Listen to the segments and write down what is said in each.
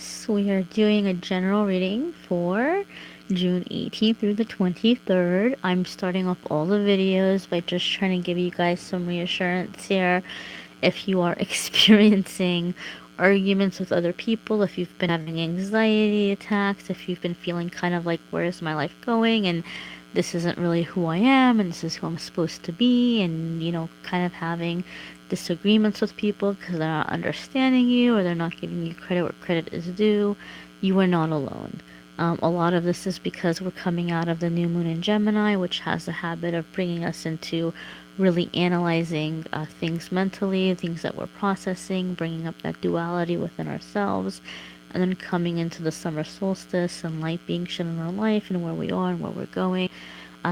Taurus. We are doing a general reading for June 18th through the 23rd. I'm starting off all the videos by just trying to give you guys some reassurance here. If you are experiencing arguments with other people, if you've been having anxiety attacks, if you've been feeling kind of like, where's my life going? And this isn't really who I am, and this is who I'm supposed to be, and kind of having disagreements with people because they're not understanding you or they're not giving you credit where credit is due, you are not alone. A lot of this is because we're coming out of the new moon in Gemini, which has a habit of bringing us into really analyzing things mentally, things that we're processing, bringing up that duality within ourselves, and then coming into the summer solstice and light being shed in our life and where we are and where we're going.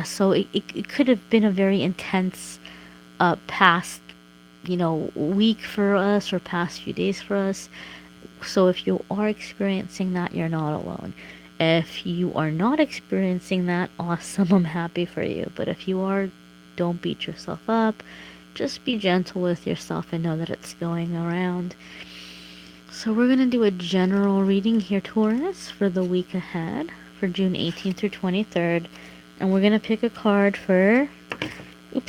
So it could have been a very intense past, week for us or past few days for us. So if you are experiencing that, you're not alone. If you are not experiencing that, awesome, I'm happy for you. But if you are, don't beat yourself up. Just be gentle with yourself and know that it's going around. So we're going to do a general reading here, Taurus, for the week ahead, for June 18th through 23rd. And we're going to pick a card for, I'm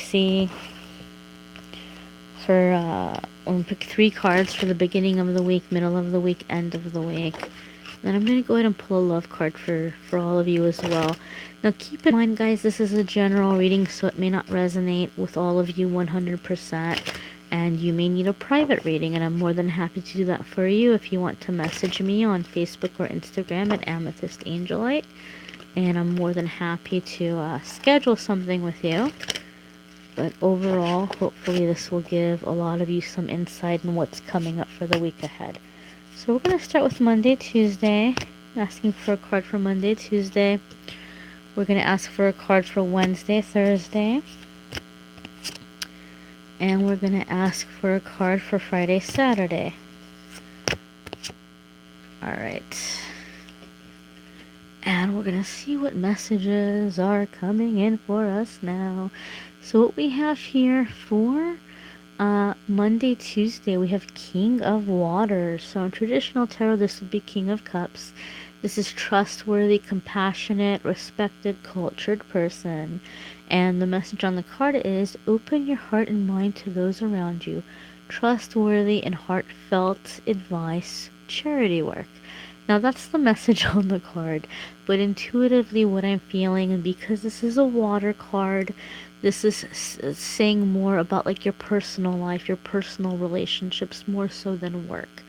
going to pick 3 cards for the beginning of the week, middle of the week, end of the week. Then I'm going to go ahead and pull a love card for all of you as well. Now keep in mind, guys, this is a general reading, so it may not resonate with all of you 100%. And you may need a private reading, and I'm more than happy to do that for you if you want to message me on Facebook or Instagram at Amethyst Angelite. And I'm more than happy to schedule something with you. But overall, hopefully this will give a lot of you some insight on what's coming up for the week ahead. So we're going to start with Monday, Tuesday. Asking for a card for Monday, Tuesday. We're going to ask for a card for Wednesday, Thursday. And we're going to ask for a card for Friday, Saturday. Alright. And we're going to see what messages are coming in for us now. So what we have here for Monday, Tuesday, we have King of Waters. So in traditional tarot, this would be King of Cups. This is trustworthy, compassionate, respected, cultured person. And the message on the card is, open your heart and mind to those around you. Trustworthy and heartfelt advice, charity work. Now that's the message on the card, but intuitively what I'm feeling, and because this is a water card, this is saying more about like your personal life, your personal relationships, more so than work.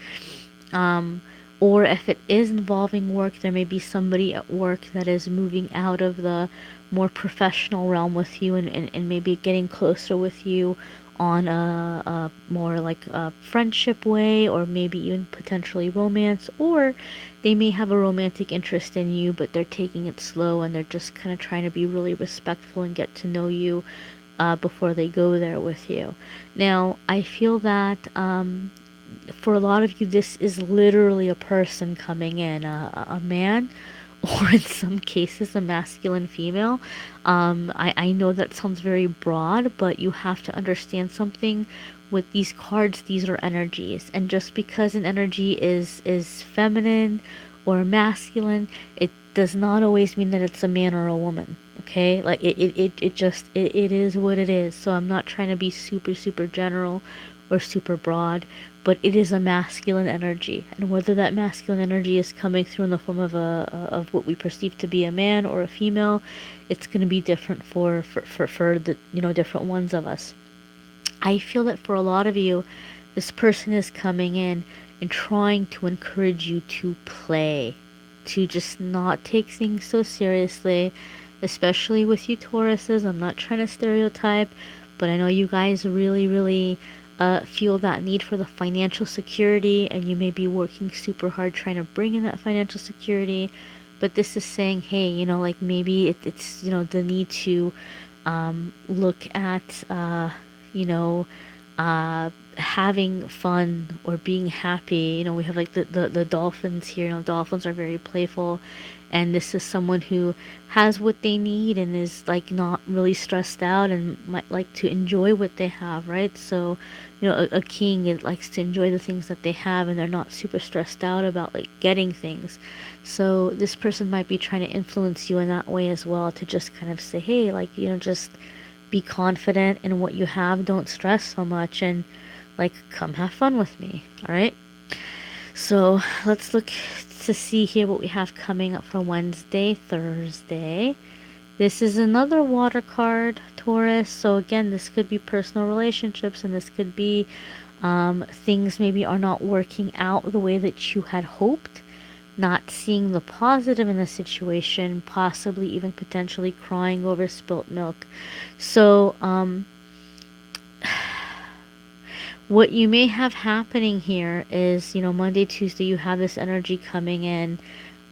Or if it is involving work, there may be somebody at work that is moving out of the more professional realm with you and maybe getting closer with you on a more like a friendship way, or maybe even potentially romance, or they may have a romantic interest in you, but they're taking it slow and they're just kind of trying to be really respectful and get to know you before they go there with you. Now, I feel that for a lot of you, this is literally a person coming in, a man, or in some cases, a masculine female. I know that sounds very broad, but you have to understand something. With these cards, these are energies. And just because an energy is feminine or masculine, it does not always mean that it's a man or a woman. Okay? Like, it is what it is. So I'm not trying to be super, super general or super broad, but it is a masculine energy, and whether that masculine energy is coming through in the form of of what we perceive to be a man or a female, it's going to be different for the different ones of us. I feel that for a lot of you, this person is coming in and trying to encourage you to play, to just not take things so seriously, especially with you Tauruses. I'm not trying to stereotype, but I know you guys really feel that need for the financial security, and you may be working super hard trying to bring in that financial security. But this is saying, hey, like maybe it's the need to look at, having fun or being happy. You know, we have like the dolphins here. You know, dolphins are very playful, and this is someone who has what they need and is like not really stressed out and might like to enjoy what they have, right? So, you know, a king, it likes to enjoy the things that they have, and they're not super stressed out about like getting things. So this person might be trying to influence you in that way as well, to just kind of say, hey, like, you know, just be confident in what you have, don't stress so much, and like, come have fun with me. All right. So let's look to see here what we have coming up for Wednesday, Thursday. This is another water card, Taurus. So again, this could be personal relationships, and this could be things maybe are not working out the way that you had hoped, not seeing the positive in the situation, possibly even potentially crying over spilt milk. So, what you may have happening here is, you know, Monday, Tuesday, you have this energy coming in.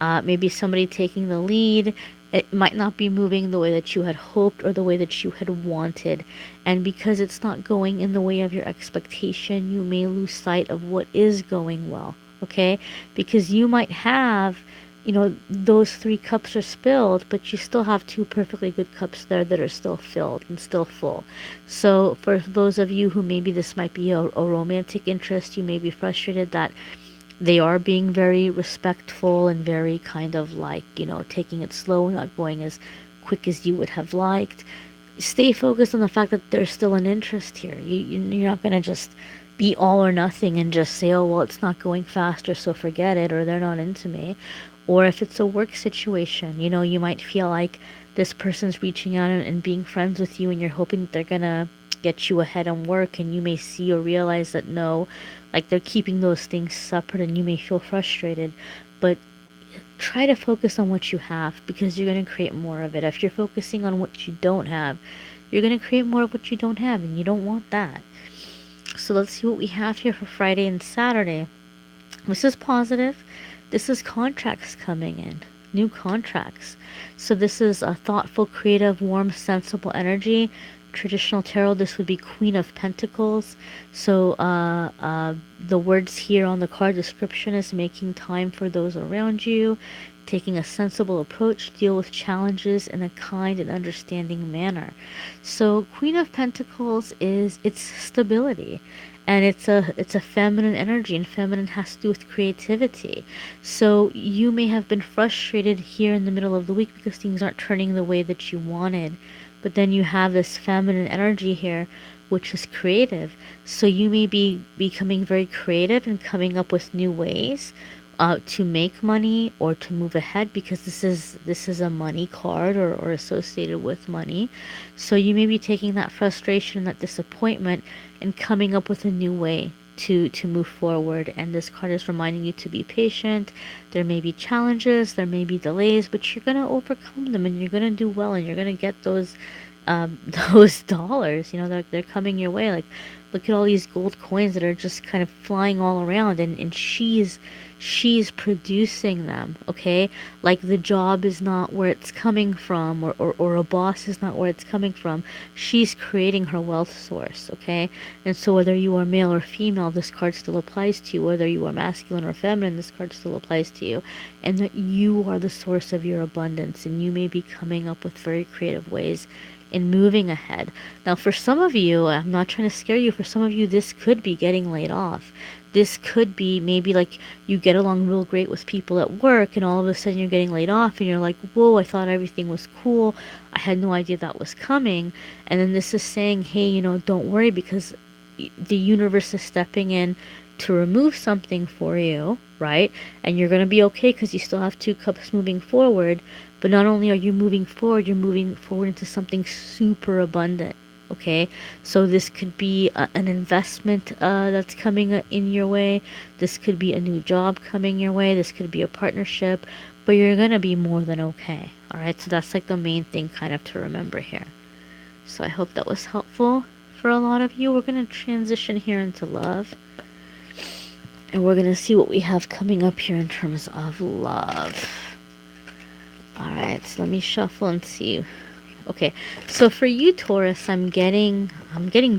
Maybe somebody taking the lead. It might not be moving the way that you had hoped or the way that you had wanted. And because it's not going in the way of your expectation, you may lose sight of what is going well. Okay? Because you might have, you know, those three cups are spilled, but you still have two perfectly good cups there that are still filled and still full. So for those of you who maybe this might be a romantic interest, you may be frustrated that they are being very respectful and very kind of like, you know, taking it slow, not going as quick as you would have liked. Stay focused on the fact that there's still an interest here. You're not going to just be all or nothing and just say, oh, well, it's not going faster, so forget it, or they're not into me. Or if it's a work situation, you know, you might feel like this person's reaching out and being friends with you, and you're hoping that they're going to get you ahead on work, and you may see or realize that no, like they're keeping those things separate, and you may feel frustrated. But try to focus on what you have, because you're going to create more of it. If you're focusing on what you don't have, you're going to create more of what you don't have, and you don't want that. So let's see what we have here for Friday and Saturday. This is positive. This is contracts coming in, new contracts. So this is a thoughtful, creative, warm, sensible energy. Traditional tarot, this would be Queen of Pentacles. So the words here on the card description is making time for those around you, taking a sensible approach, deal with challenges in a kind and understanding manner. So Queen of Pentacles is, it's stability, and it's a feminine energy, and feminine has to do with creativity. So you may have been frustrated here in the middle of the week because things aren't turning the way that you wanted, but then you have this feminine energy here, which is creative. So you may be becoming very creative and coming up with new ways to make money or to move ahead, because this is a money card, or associated with money. So you may be taking that frustration, that disappointment, and coming up with a new way to move forward. And this card is reminding you to be patient. There may be challenges, there may be delays, but you're going to overcome them, and you're going to do well, and you're going to get those those dollars. You know, they're coming your way. Like, look at all these gold coins that are just kind of flying all around, and she's producing them. Okay, like the job is not where it's coming from, or a boss is not where it's coming from. She's creating her wealth source. Okay, and so whether you are male or female, this card still applies to you. Whether you are masculine or feminine, this card still applies to you. And that you are the source of your abundance, and you may be coming up with very creative ways in moving ahead. Now, for some of you, I'm not trying to scare you, for some of you, this could be getting laid off. This could be maybe like you get along real great with people at work, and all of a sudden you're getting laid off, and you're like, whoa, I thought everything was cool. I had no idea that was coming. And then this is saying, hey, you know, don't worry, because the universe is stepping in to remove something for you, right? And you're going to be okay, because you still have two cups moving forward. But not only are you moving forward, you're moving forward into something super abundant. Okay, so this could be an investment that's coming in your way. This could be a new job coming your way. This could be a partnership, but you're gonna be more than okay. All right, so that's like the main thing kind of to remember here. So I hope that was helpful for a lot of you. We're gonna transition here into love, and we're gonna see what we have coming up here in terms of love. Alright, so let me shuffle and see. Okay, so for you, Taurus, I'm getting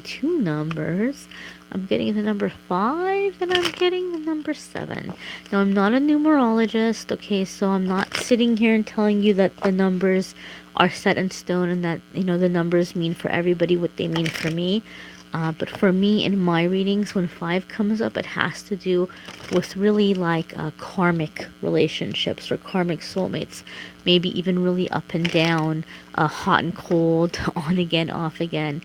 two numbers. I'm getting the number 5, and I'm getting the number 7. Now, I'm not a numerologist, okay, so I'm not sitting here and telling you that the numbers are set in stone and that, the numbers mean for everybody what they mean for me. But for me, in my readings, when 5 comes up, it has to do with really like karmic relationships or karmic soulmates. Maybe even really up and down, hot and cold, on again, off again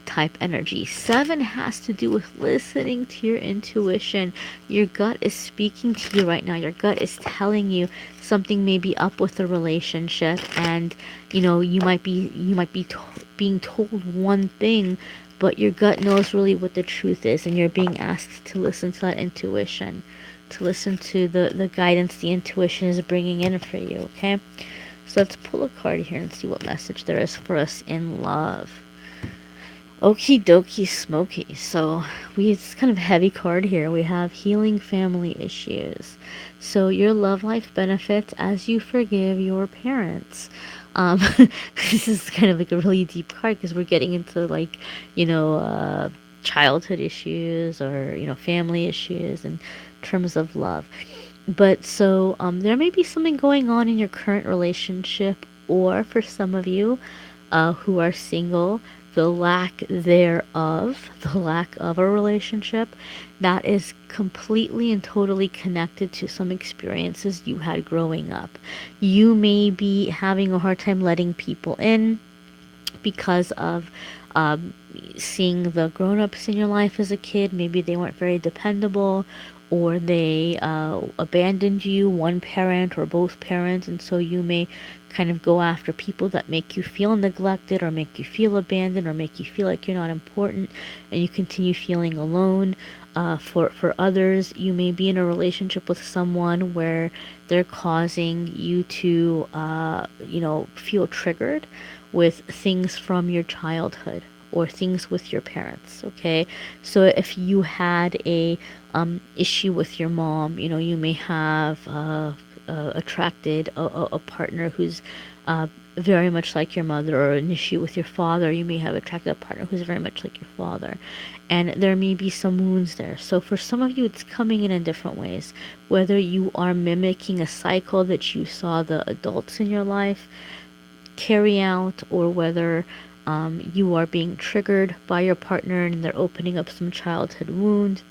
type energy. 7 has to do with listening to your intuition. Your gut is speaking to you right now. Your gut is telling you something may be up with the relationship, and you might be being told one thing, but your gut knows really what the truth is, and you're being asked to listen to that intuition, to listen to the guidance the intuition is bringing in for you. Okay, so let's pull a card here and see what message there is for us in love. Okie dokie smoky. So it's kind of a heavy card here. We have healing family issues. So your love life benefits as you forgive your parents. Um, this is kind of like a really deep card because we're getting into like, you know, childhood issues or, family issues in terms of love. But so there may be something going on in your current relationship, or for some of you who are single, the lack thereof, the lack of a relationship, that is completely and totally connected to some experiences you had growing up. You may be having a hard time letting people in because of seeing the grown-ups in your life as a kid. Maybe they weren't very dependable, or they abandoned you, one parent or both parents, and so you may kind of go after people that make you feel neglected or make you feel abandoned or make you feel like you're not important, and you continue feeling alone. For others, you may be in a relationship with someone where they're causing you to, feel triggered with things from your childhood or things with your parents. Okay, so if you had a issue with your mom, you may have attracted a partner who's very much like your mother, or an issue with your father. You may have attracted a partner who's very much like your father, and there may be some wounds there. So for some of you, it's coming in different ways, whether you are mimicking a cycle that you saw the adults in your life carry out, or whether you are being triggered by your partner and they're opening up some childhood wound,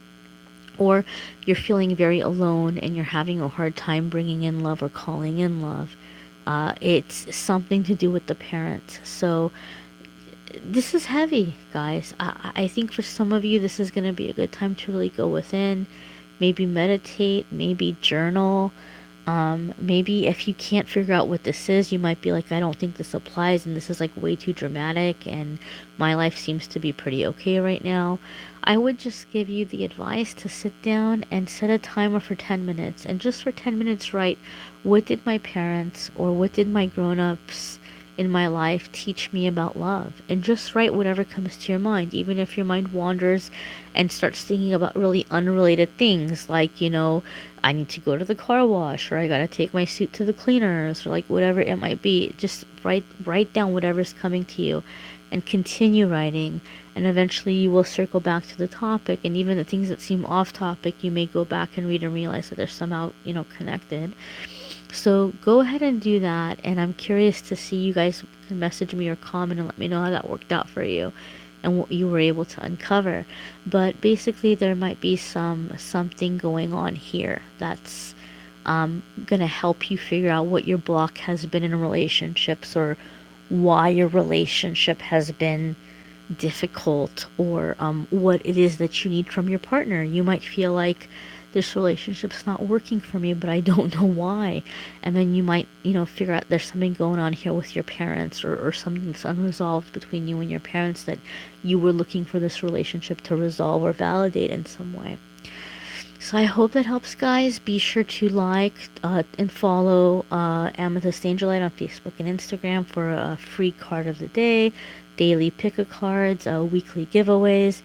or you're feeling very alone and you're having a hard time bringing in love or calling in love. It's something to do with the parents. So this is heavy, guys. I think for some of you, this is going to be a good time to really go within, maybe meditate, maybe journal. Maybe if you can't figure out what this is, you might be like, I don't think this applies, and this is like way too dramatic, and my life seems to be pretty okay right now. I would just give you the advice to sit down and set a timer for 10 minutes, and just for 10 minutes write, what did my parents or what did my grown-ups in my life teach me about love? And just write whatever comes to your mind, even if your mind wanders and starts thinking about really unrelated things, like, I need to go to the car wash, or I gotta take my suit to the cleaners, or like whatever it might be. Just write down whatever's coming to you and continue writing, and eventually you will circle back to the topic. And even the things that seem off topic, you may go back and read and realize that they're somehow connected. So go ahead and do that, and I'm curious to see, you guys can message me or comment and let me know how that worked out for you and what you were able to uncover. But basically, there might be something going on here that's gonna help you figure out what your block has been in relationships, or why your relationship has been difficult, or what it is that you need from your partner. You might feel like this relationship's not working for me, but I don't know why. And then you might, figure out there's something going on here with your parents, or something that's unresolved between you and your parents that you were looking for this relationship to resolve or validate in some way. So I hope that helps, guys. Be sure to like and follow Amethyst Angelite on Facebook and Instagram for a free card of the day, daily pick-a-cards, weekly giveaways.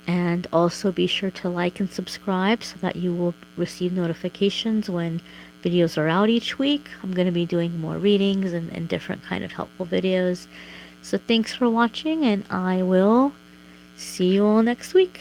And also be sure to like and subscribe so that you will receive notifications when videos are out each week. I'm going to be doing more readings and different kind of helpful videos. So thanks for watching, and I will see you all next week.